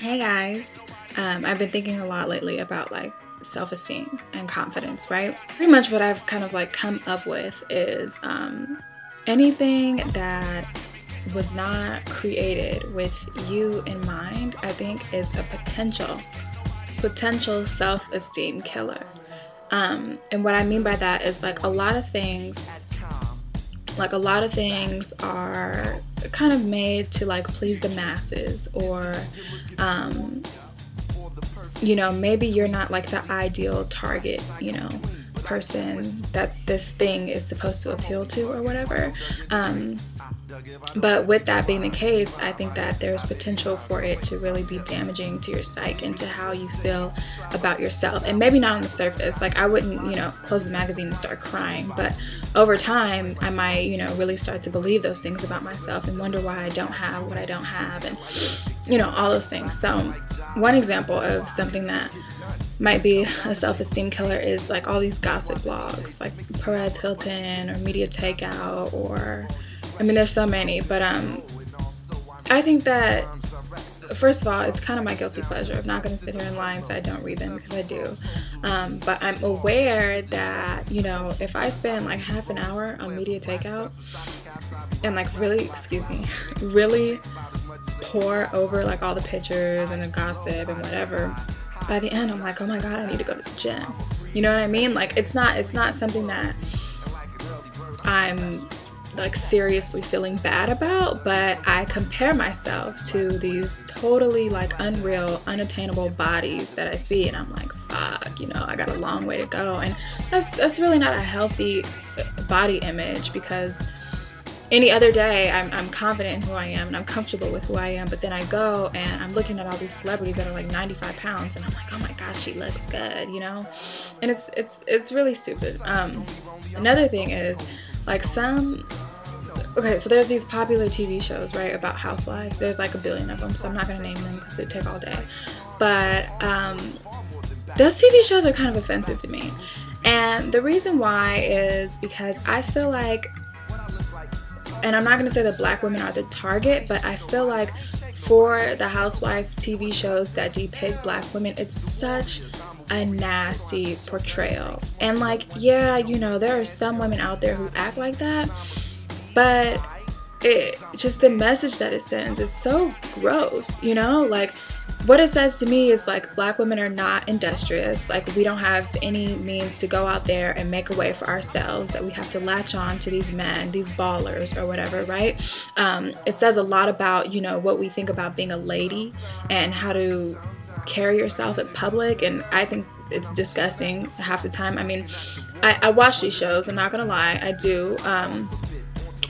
Hey guys, I've been thinking a lot lately about like self-esteem and confidence, right? Pretty much what I've kind of like come up with is anything that was not created with you in mind, I think is a potential self-esteem killer. And what I mean by that is like a lot of things are kind of made to like please the masses, or maybe you're not like the ideal target, person that this thing is supposed to appeal to or whatever. But with that being the case, I think that there's potential for it to really be damaging to your psyche and to how you feel about yourself. And maybe not on the surface, like I wouldn't, close the magazine and start crying, but over time I might, really start to believe those things about myself and wonder why I don't have what I don't have, and all those things. So one example of something that might be a self-esteem killer is like all these gossip blogs like Perez Hilton or Media Takeout, or there's so many, but I think that first of all, it's kind of my guilty pleasure. I'm not going to sit here and lie and say I don't read them, because I do. But I'm aware that, if I spend like half an hour on Media Takeout and like really pour over like all the pictures and the gossip and whatever, by the end I'm like, oh my god, I need to go to the gym. You know what I mean? Like it's not something that I'm like seriously feeling bad about, but I compare myself to these totally like unreal, unattainable bodies that I see, and I'm like, fuck, I got a long way to go. And that's really not a healthy body image, because any other day I'm confident in who I am and I'm comfortable with who I am, but then I go and I'm looking at all these celebrities that are like 95 pounds and I'm like, oh my gosh, she looks good, and it's really stupid. Another thing is like so there's these popular TV shows, right, about housewives. There's like a billion of them, so I'm not going to name them because it'd take all day. But those TV shows are kind of offensive to me. And the reason why is because I feel like, and I'm not going to say that black women are the target, but I feel like for the housewife TV shows that depict black women, it's such a nasty portrayal. And like, yeah, there are some women out there who act like that, but just the message that it sends is so gross, like what it says to me is like black women are not industrious, like we don't have any means to go out there and make a way for ourselves, that we have to latch on to these men, these ballers or whatever, right? It says a lot about what we think about being a lady and how to carry yourself in public, and I think it's disgusting half the time. I watch these shows, I'm not gonna lie, I do,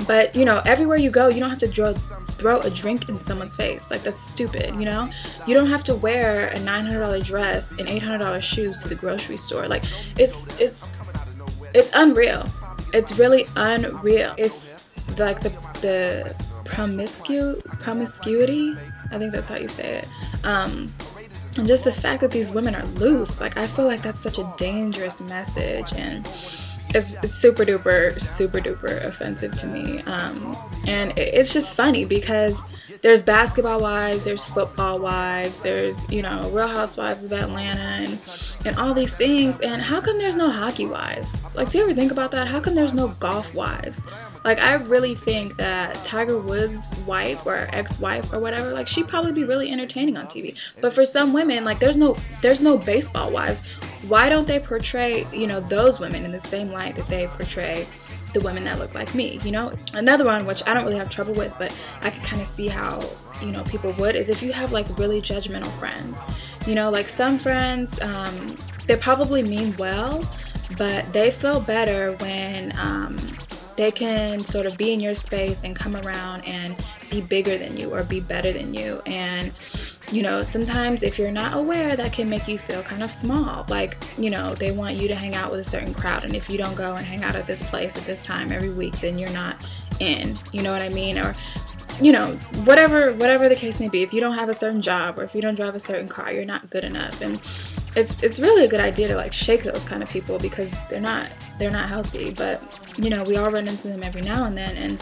but everywhere you go, you don't have to throw a drink in someone's face. Like, that's stupid. You don't have to wear a $900 dress and $800 shoes to the grocery store. Like, it's unreal. It's really unreal. It's like the promiscuity, I think that's how you say it, and just the fact that these women are loose, like I feel like that's such a dangerous message, and it's super duper offensive to me. And it's just funny because there's basketball wives, there's football wives, there's Real Housewives of Atlanta, and all these things, and how come there's no hockey wives? Like, do you ever think about that? How come there's no golf wives? Like, I really think that Tiger Woods' wife or ex-wife or whatever, like, she'd probably be really entertaining on TV. But for some women, like, there's no baseball wives. Why don't they portray, those women in the same light that they portray the women that look like me? Another one, which I don't really have trouble with, but I could kind of see how, people would, is if you have like really judgmental friends. Like some friends, they probably mean well, but they feel better when they can sort of be in your space and come around and be bigger than you or be better than you. And sometimes if you're not aware, that can make you feel kind of small. Like, they want you to hang out with a certain crowd, and if you don't go and hang out at this place at this time every week, then you're not in, you know what I mean? Or whatever the case may be. If you don't have a certain job, or if you don't drive a certain car, you're not good enough. And it's really a good idea to like shake those kind of people, because they're not healthy. But we all run into them every now and then, and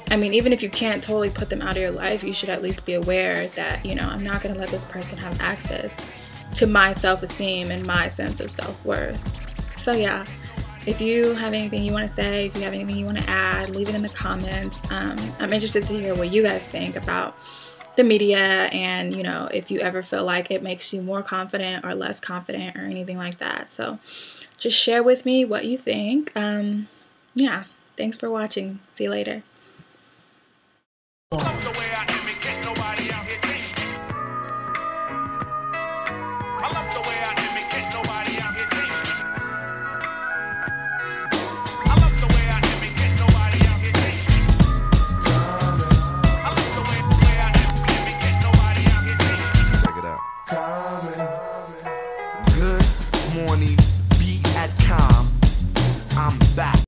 I mean, even if you can't totally put them out of your life, you should at least be aware that, you know, I'm not going to let this person have access to my self-esteem and my sense of self-worth. So yeah, if you have anything you want to say, if you have anything you want to add, leave it in the comments. I'm interested to hear what you guys think about the media, and, you know, if you ever feel like it makes you more confident or less confident or anything like that. So just share with me what you think. Yeah, thanks for watching. See you later.